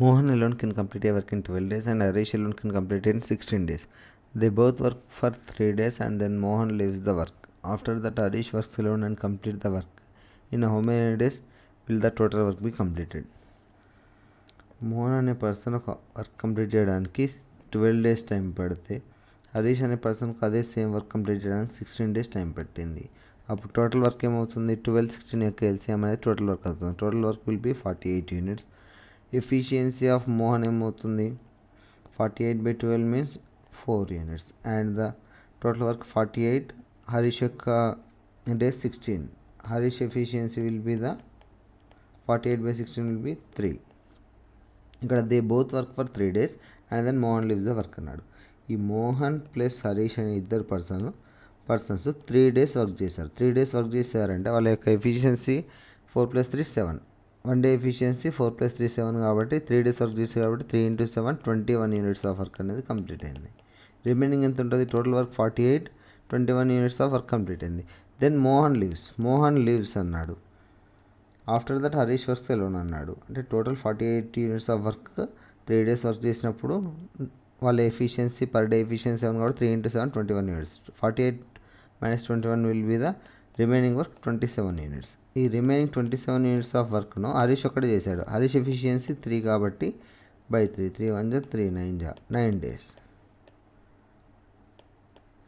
Mohan alone can complete a work in 12 days and Harish alone can complete it in 16 days. They both work for 3 days and then Mohan leaves the work. After that, Harish works alone and completes the work. In how many days will the total work be completed? Mohan అనే person ఒక work complete చేయడానికి 12 days time పడితే హరీష్ అనే పర్సన్కి అదే same work complete చేయడానికి 16 days time పట్టింది. అప్పుడు టోటల్ వర్క్ ఏమవుతుంది? 12, 16 యొక్క ఎల్సిఎం అనేది టోటల్ వర్క్ అవుతుంది. Total work will be 48 units. Efficiency of Mohan ఏమవుతుంది? 48/12 means 4 units and the total work 48. Harish యొక్క days 16. Harish efficiency will be the 48/16 will be 3. ఇక్కడ they both work for 3 days and then Mohan leaves the work అన్నాడు. ఈ Mohan plus Harish అనే ఇద్దరు persons 3 days work చేశారు. 3 days work చేశారంటే వాళ్ళ యొక్క ఎఫిషియన్సీ 4 + 3 7. 1 day ఎఫిషియన్సీ 4 + 3 7 కాబట్టి 3 days వర్క్ చేశారు కాబట్టి 3 × 7 21 యూనిట్స్ ఆఫ్ వర్క్ అనేది కంప్లీట్ అయింది. రిమైనింగ్ ఎంత ఉంటుంది? Total work 48, 21 units of work complete అయింది. దెన్ మోహన్ లీవ్స్ అన్నాడు. After that Harish works alone అన్నాడు. అంటే total 48 units of work 3 days work చేసినప్పుడు వాళ్ళ ఎఫిషియన్సీ పర్ డే ఎఫిషియన్సీ 7 కాబట్టి 3 × 7 21 units. 48 - 21 will be the remaining work 27 units. ఈ రిమైనింగ్ 27 యూనిట్స్ ఆఫ్ వర్క్ను హరీష్ ఒక్కడే చేశాడు. హరీష్ ఎఫిషియన్సీ 3 కాబట్టి /3. 3 × 1 = 3, 9 days.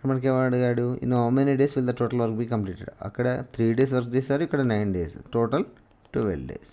మనకి ఏమని అడిగాడు? In how many days will the total work be completed? అక్కడ 3 days వర్క్ చేశారు, ఇక్కడ 9 days, టోటల్ 12 days.